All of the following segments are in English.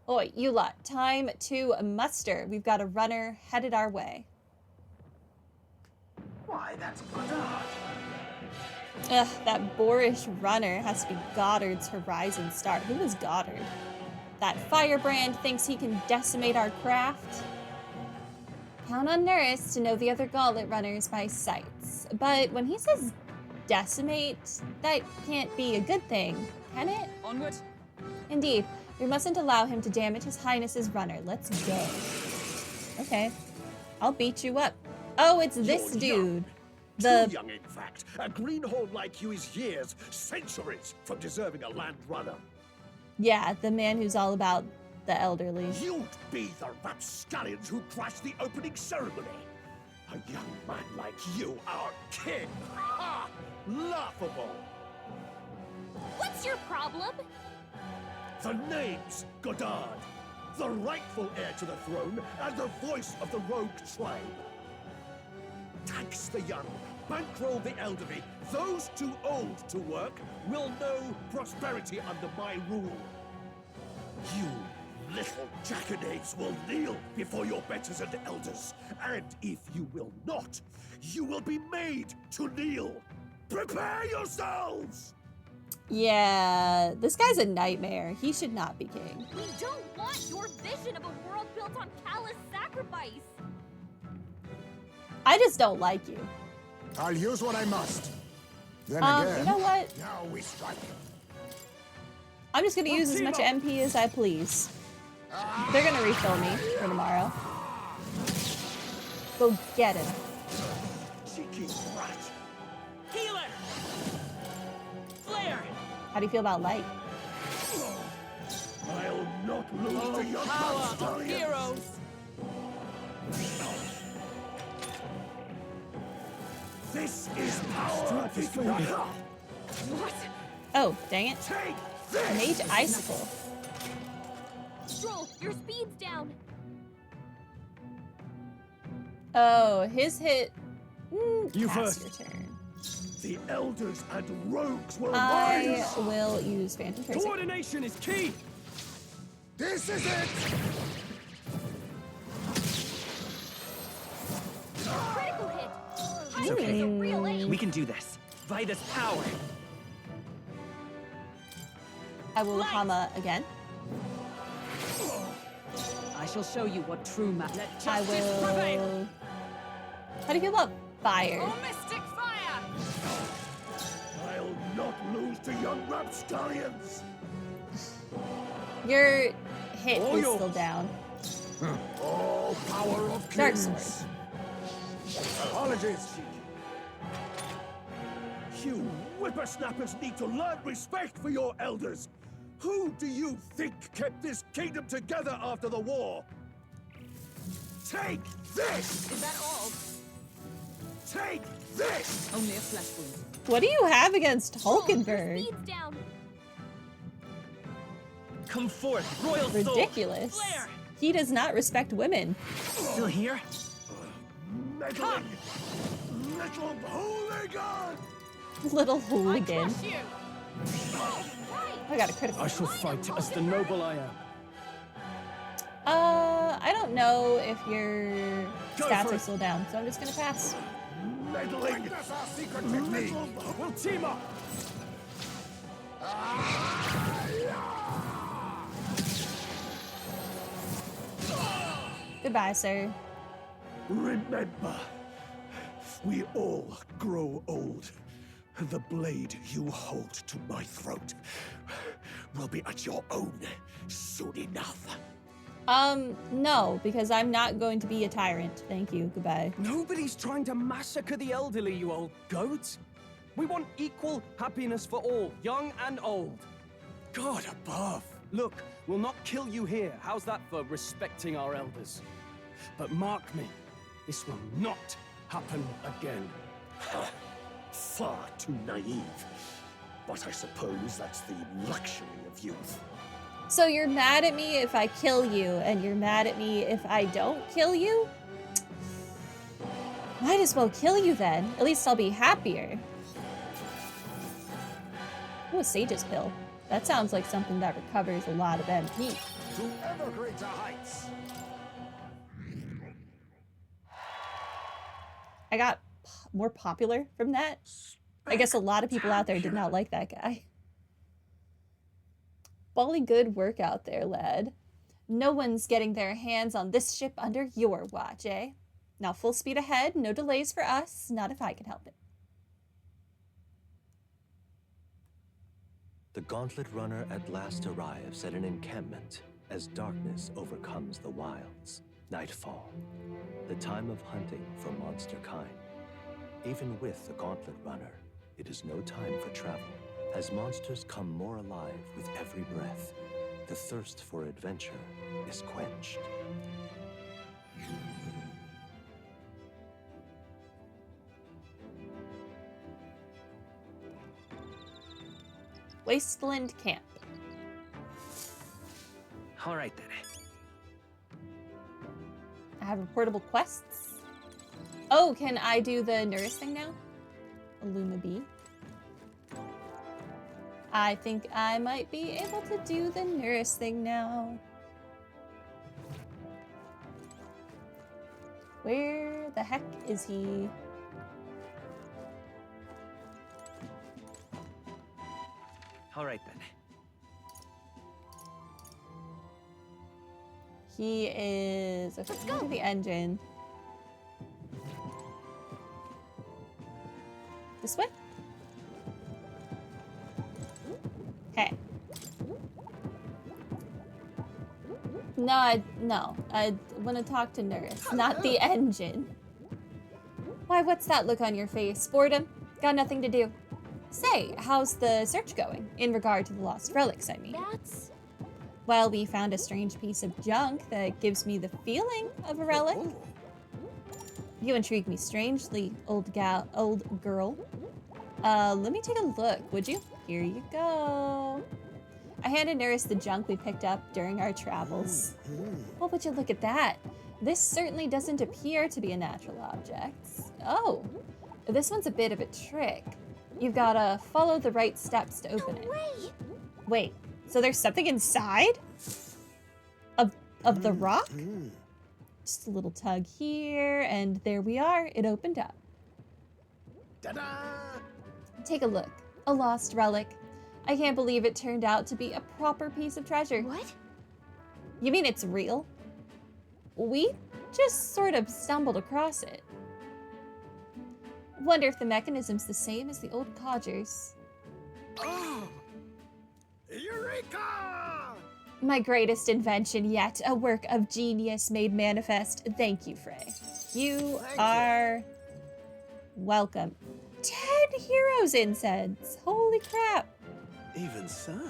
Oi, you lot, time to muster. We've got a runner headed our way. Why, that's Goddard. Ugh, that boorish runner has to be Goddard's Horizon Star. Who is Goddard? That firebrand thinks he can decimate our craft? Count on Neuras to know the other gauntlet runners by sights. But when he says decimate, that can't be a good thing, can it? Onward. Indeed. We mustn't allow him to damage His Highness's runner. Let's go. Okay. I'll beat you up. Oh, it's this dude. Too young, in fact. A greenhorn like you is years, centuries from deserving a land runner. Yeah, the man who's all about the elderly. You'd be the rapscallions who crashed the opening ceremony. A young man like you, our king. Ha! Laughable. What's your problem? The name's Goddard, the rightful heir to the throne and the voice of the rogue tribe. Tax the young, bankroll the elderly. Those too old to work will know prosperity under my rule. You little jackanapes will kneel before your betters and elders, and if you will not, you will be made to kneel. Prepare yourselves! Yeah, this guy's a nightmare. He should not be king. We don't want your vision of a world built on callous sacrifice. I just don't like you. I'll use what I must. Then You know what? Now we strike. I'm just gonna use as much MP as I please. They're gonna refill me for tomorrow. Go get him. Cheeky rat. Healer! Flare! How do you feel about light? I'll not lose to your Power of stallions. heroes! This is power. What? Oh, dang it. Take this. Mage Icicle. Stroll, your speed's down. Oh, his hit. You pass first. your turn. The elders and rogues will I rise. will use Phantom Tracer. Coordination is key! This is it. Critical hit. High is a real aim. We can do this. Vida's power. I will Hama again. I shall show you what true matter. Let I justice prevail. will. How do you feel about fire? Oh, mystic fire! I'll not lose to young rapscallions. Your hit Oh, is yours. still down. All power of Dark kings. Sword. Apologies. You whippersnappers need to learn respect for your elders. Who do you think kept this kingdom together after the war? Take this! Is that all? Take this! Only a flesh wound. What do you have against Stroll, your Hulkenberg? speed's down. Come forth, royal soul! Ridiculous. Flare! He does not respect women. Still here? Meddling little hooligan! Little I hooligan. crush you! I got a critical. I shall fight as the noble I am. I don't know if your Go stats for are it. still down, so I'm just gonna pass. Meddling That's our secret technique. little We'll team up. Goodbye, sir. Remember, we all grow old. The blade you hold to my throat will be at your own soon enough. No, because I'm not going to be a tyrant. Thank you. Goodbye. Nobody's trying to massacre the elderly, you old goat. We want equal happiness for all, young and old. God above. Look, we'll not kill you here. How's that for respecting our elders? But mark me, this will not happen again. Far too naive. But I suppose that's the luxury of youth. So you're mad at me if I kill you, and you're mad at me if I don't kill you? Might as well kill you then. At least I'll be happier. Ooh, a Sage's Pill. That sounds like something that recovers a lot of MP. to ever greater heights. I got more popular from that. I guess a lot of people out there did not like that guy. Bally good work out there, lad. No one's getting their hands on this ship under your watch, eh? Now full speed ahead, no delays for us, not if I can help it. The gauntlet runner at last arrives at an encampment as darkness overcomes the wilds. Nightfall, the time of hunting for monster kind. Even with the gauntlet runner, it is no time for travel, as monsters come more alive with every breath. The thirst for adventure is quenched. Wasteland Camp. All right then. I have reportable quests. Oh, can I do the Neuras thing now? Illuma Bee. I think I might be able to do the Neuras thing now. Where the heck is he? All right then. He is... Okay, let's go to the engine. This way? Okay. No, I want to talk to Neuras, not the engine. Why, what's that look on your face? Boredom? Got nothing to do. Say, how's the search going? In regard to the lost relics, I mean. That's... Well, we found a strange piece of junk that gives me the feeling of a relic. You intrigue me strangely, old girl. Let me take a look, would you? Here you go. I handed Neuras the junk we picked up during our travels. Well, would you look at that? This certainly doesn't appear to be a natural object. Oh, this one's a bit of a trick. You've gotta follow the right steps to open it. Wait, so there's something inside? Of the rock? Just a little tug here, and there we are. It opened up. Ta-da! Take a look. A lost relic. I can't believe it turned out to be a proper piece of treasure. What? You mean it's real? We just sort of stumbled across it. Wonder if the mechanism's the same as the old codgers. Oh! Eureka! My greatest invention yet, a work of genius made manifest. Thank you, Frey. You are welcome. 10 heroes incense. Holy crap. Even so.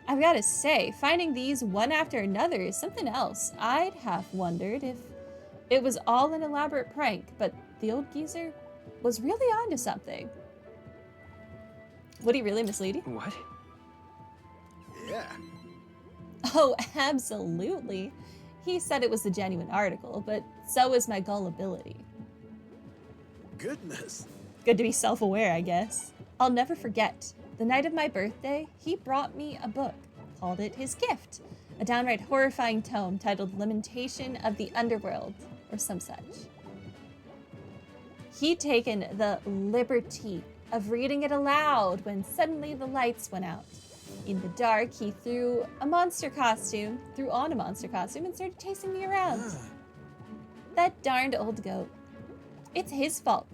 I've got to say, finding these one after another is something else. I'd have wondered if it was all an elaborate prank, but the old geezer was really onto something. Would he really mislead you? What? Yeah. Oh, absolutely. He said it was the genuine article, but so is my gullibility. Goodness. Good to be self-aware, I guess. I'll never forget. The night of my birthday, he brought me a book, called it his gift, a downright horrifying tome titled Lamentation of the Underworld, or some such. He'd taken the liberty of reading it aloud when suddenly the lights went out. In the dark, he threw on a monster costume, and started chasing me around. That darned old goat. It's his fault.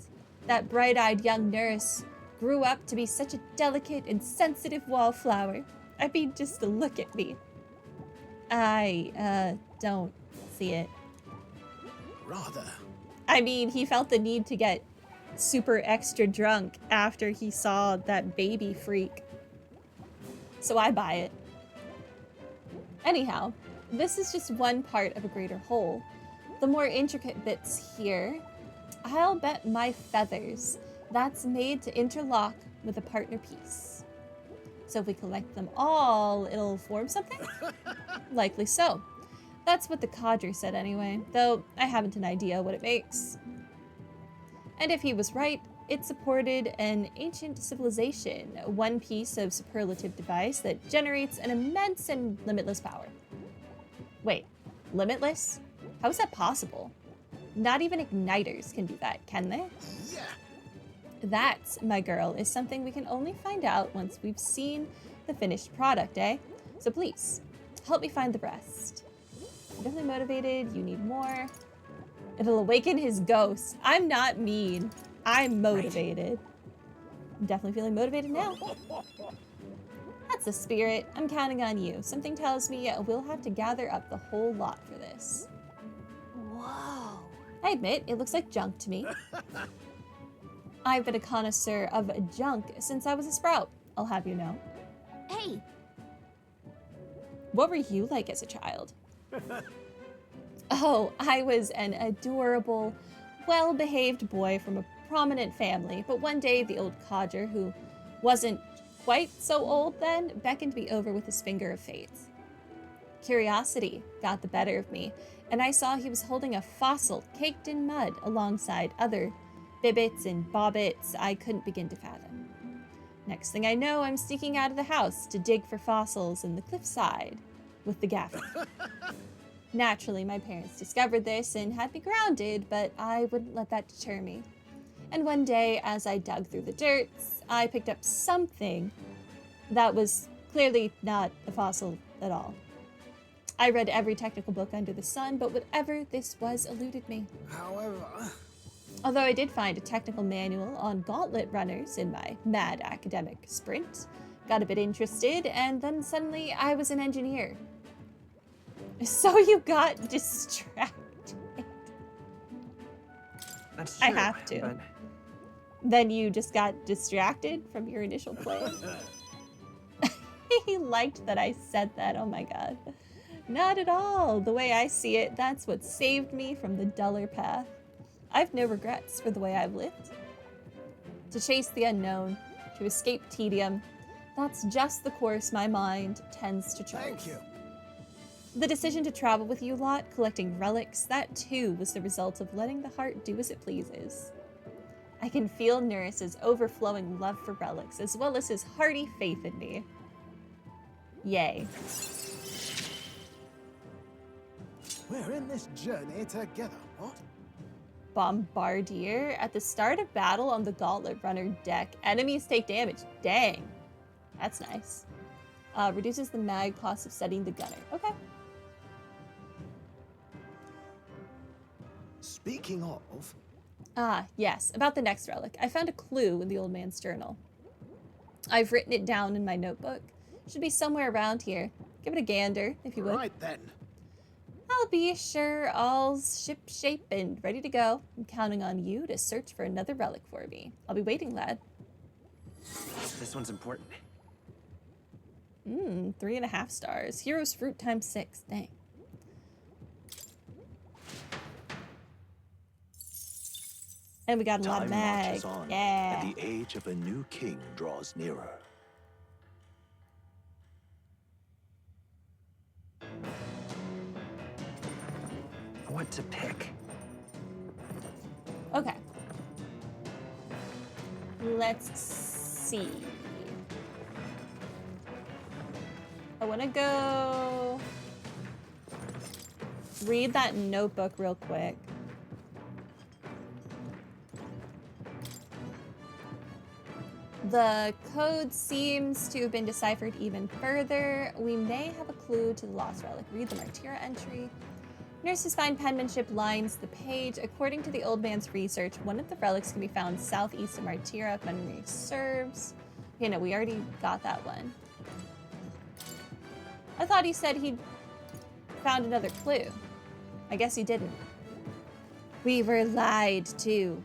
That bright-eyed young nurse grew up to be such a delicate and sensitive wallflower. I mean, just to look at me. I, don't see it. Rather. I mean, he felt the need to get super extra drunk after he saw that baby freak. So I buy it. Anyhow, this is just one part of a greater whole. The more intricate bits here, I'll bet my feathers that's made to interlock with a partner piece. So if we collect them all, it'll form something? Likely so. That's what the codger said anyway, though I haven't an idea what it makes. And if he was right, it supported an ancient civilization, one piece of superlative device that generates an immense and limitless power. Wait, limitless? How is that possible? Not even igniters can do that, can they? Yeah. That, my girl, is something we can only find out once we've seen the finished product, eh? So please, help me find the rest. I'm definitely motivated. You need more. It'll awaken his ghost. I'm not mean. I'm motivated. I'm definitely feeling motivated now. That's the spirit. I'm counting on you. Something tells me we'll have to gather up the whole lot for this. Whoa. I admit, it looks like junk to me. I've been a connoisseur of junk since I was a sprout, I'll have you know. Hey, What were you like as a child? Oh, I was an adorable, well-behaved boy from a prominent family, but one day the old codger, who wasn't quite so old then, beckoned me over with his finger of fate. Curiosity got the better of me, and I saw he was holding a fossil caked in mud alongside other bibbits and bobbits I couldn't begin to fathom. Next thing I know, I'm sneaking out of the house to dig for fossils in the cliffside with the gaffer. Naturally, my parents discovered this and had me grounded, but I wouldn't let that deter me. And one day, as I dug through the dirt, I picked up something that was clearly not a fossil at all. I read every technical book under the sun, but whatever this was eluded me. However, Although I did find a technical manual on gauntlet runners in my mad academic sprint, got a bit interested, and then suddenly I was an engineer. So you got distracted. That's I true, have to. but Then you just got distracted from your initial plan. He liked that I said that, oh my god. Not at all. The way I see it, that's what saved me from the duller path. I've no regrets for the way I've lived. To chase the unknown, to escape tedium, that's just the course my mind tends to chart. thank you. The decision to travel with you lot, collecting relics, that too was the result of letting the heart do as it pleases. I can feel Neuras' overflowing love for relics, as well as his hearty faith in me. Yay. We're in this journey together, what? Bombardier. At the start of battle on the Gauntlet Runner deck, enemies take damage. Dang. That's nice. Reduces the mag cost of setting the gunner. Okay. Speaking of, Ah, yes. About the next relic. I found a clue in the old man's journal. I've written it down in my notebook. Should be somewhere around here. Give it a gander, if you would. right then. I'll be sure all's ship-shape and ready to go. I'm counting on you to search for another relic for me. I'll be waiting, lad. this one's important. 3.5 stars. Hero's fruit times 6. Dang. And we got a lot of Time mag. marches on, Yeah. and the age of a new king draws nearer. What to pick? Okay. Let's see. I want to go read that notebook real quick. The code seems to have been deciphered even further. We may have a clue to the lost relic. Read the Martyra entry. Nurse's fine penmanship lines the page. According to the old man's research, one of the relics can be found southeast of Martyra, if memory serves. Okay, no, we already got that one. I thought he said he'd found another clue. I guess he didn't. We were lied to.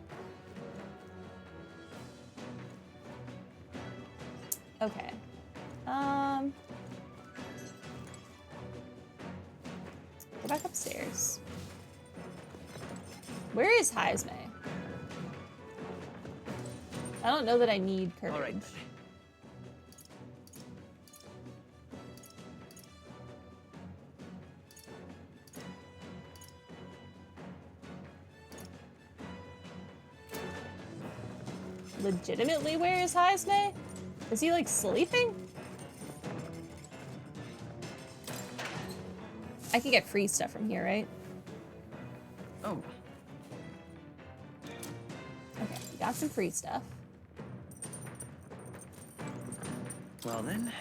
Okay. Go back upstairs. Where is Heisme? I don't know that I need courage. All right. Legitimately, where is Heisme? Is he like sleeping? I can get free stuff from here, right? Oh, Okay, we got some free stuff. Well then,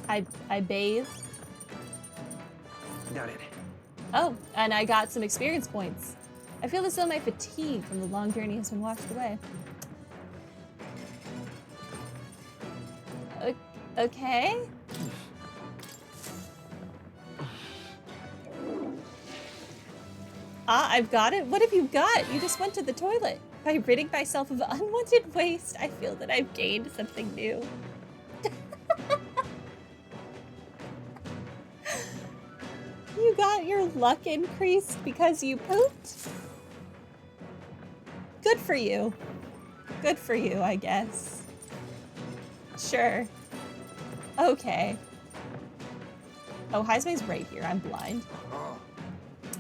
I bathed. got it. Oh, and I got some experience points. I feel as though my fatigue from the long journey has been washed away. Okay. Ah, I've got it. What have you got? You just went to the toilet. By ridding myself of unwanted waste, I feel that I've gained something new. You got your luck increased because you pooped? Good for you. Good for you, I guess. Sure. Okay. Oh, Heisman's right here. I'm blind.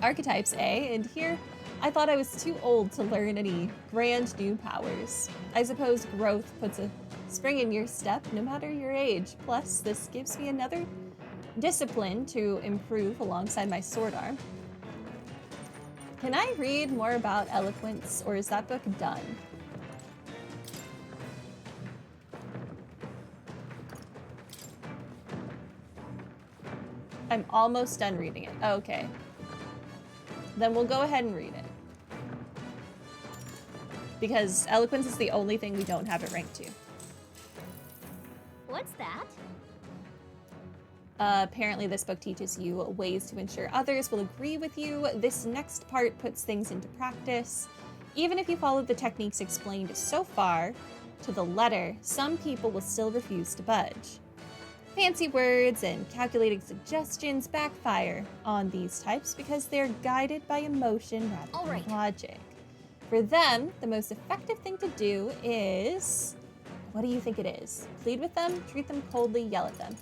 Archetypes A, and here I thought I was too old to learn any grand new powers. I suppose growth puts a spring in your step no matter your age. Plus, this gives me another discipline to improve alongside my sword arm. Can I read more about eloquence, or is that book done? I'm almost done reading it. Okay. Then we'll go ahead and read it. Because eloquence is the only thing we don't have it ranked to. What's that? Apparently this book teaches you ways to ensure others will agree with you. This next part puts things into practice. Even if you follow the techniques explained so far to the letter, some people will still refuse to budge. Fancy words and calculating suggestions backfire on these types because they're guided by emotion rather than logic. For them, the most effective thing to do is... what do you think it is? Plead with them, treat them coldly, yell at them.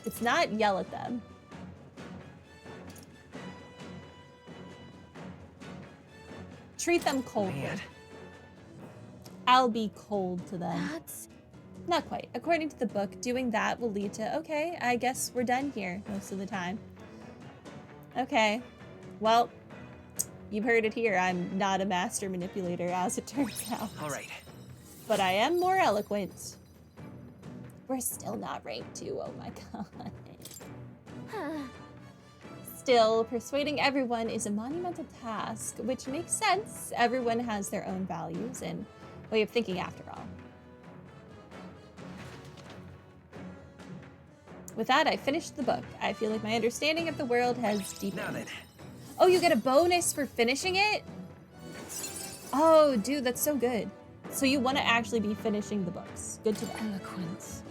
It's not yell at them. Treat them coldly. Man. I'll be cold to them. That's... Not quite. According to the book, doing that will lead to, okay, I guess we're done here most of the time. Okay. Well, you've heard it here. I'm not a master manipulator, as it turns out. All right. But I am more eloquent. We're still not ranked 2, oh my god. Still, persuading everyone is a monumental task, which makes sense. Everyone has their own values and way of thinking after all. With that, I finished the book. I feel like my understanding of the world has deepened. Now then. Oh, you get a bonus for finishing it? Oh, dude, that's so good. So you want to actually be finishing the books. Good to know. eloquence.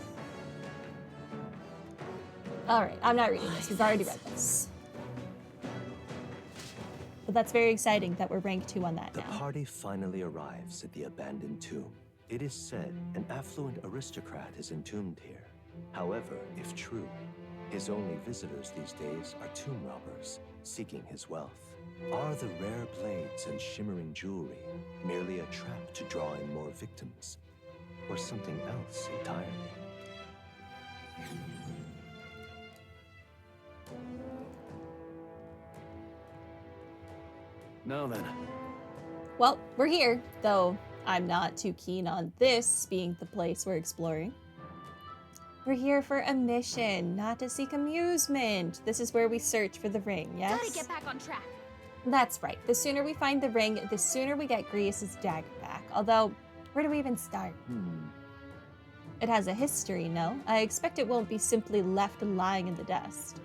All right, I'm not reading this. We've already read this. But that's very exciting that we're ranked 2 on that The now. party finally arrives at the abandoned tomb. It is said an affluent aristocrat is entombed here. However, if true, his only visitors these days are tomb robbers seeking his wealth. Are the rare blades and shimmering jewelry merely a trap to draw in more victims, or something else entirely? now then. Well, we're here, though I'm not too keen on this being the place we're exploring. We're here for a mission, not to seek amusement. This is where we search for the ring, yes? Gotta get back on track. That's right. The sooner we find the ring, the sooner we get Grius' dagger back. Although, where do we even start? It has a history, no? I expect it won't be simply left lying in the dust.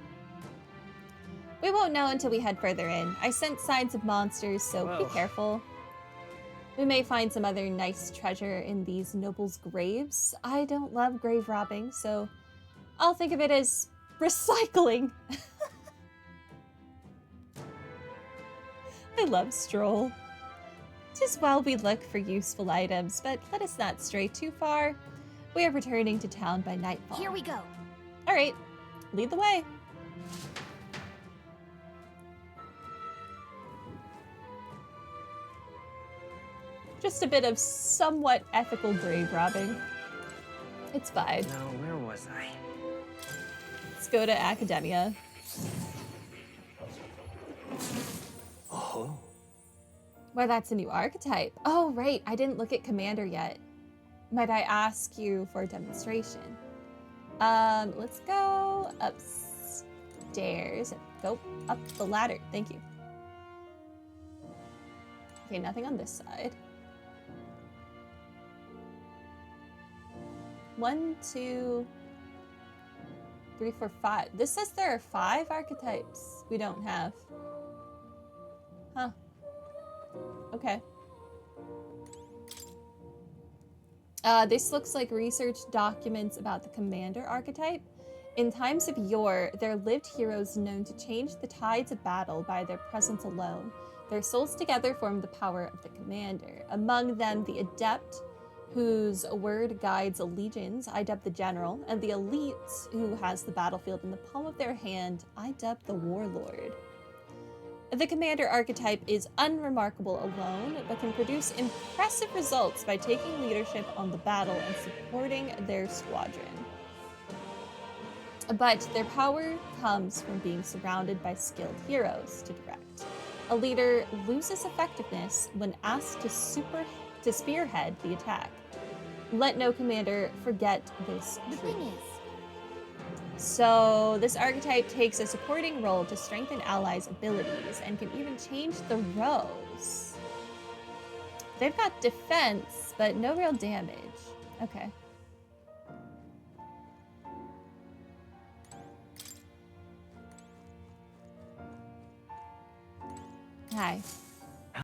We won't know until we head further in. I sense signs of monsters, so be Well. careful. We may find some other nice treasure in these nobles' graves. I don't love grave robbing, so I'll think of it as recycling. I love Stroll. 'Tis well we look for useful items, but let us not stray too far. We are returning to town by nightfall. Here we go. All right, lead the way. Just a bit of somewhat ethical grave robbing. It's fine. Now, where was I? Let's go to Academia. Oh. Well, that's a new archetype. Oh, right. I didn't look at Commander yet. Might I ask you for a demonstration? Let's go upstairs. Go up the ladder. Thank you. Okay, nothing on this side. 1, 2, 3, 4, 5. This says there are 5 archetypes we don't have. Huh. Okay. This looks like research documents about the commander archetype. In times of yore, there lived heroes known to change the tides of battle by their presence alone. Their souls together form the power of the commander. Among them, the adept, whose word guides legions, I dub the general, and the elite, who has the battlefield in the palm of their hand, I dub the warlord. The commander archetype is unremarkable alone, but can produce impressive results by taking leadership on the battle and supporting their squadron. But their power comes from being surrounded by skilled heroes to direct. A leader loses effectiveness when asked to spearhead the attack. Let no commander forget this The truth. thing is, So this archetype takes a supporting role to strengthen allies' abilities and can even change the rows. They've got defense, but no real damage. Okay. Hi.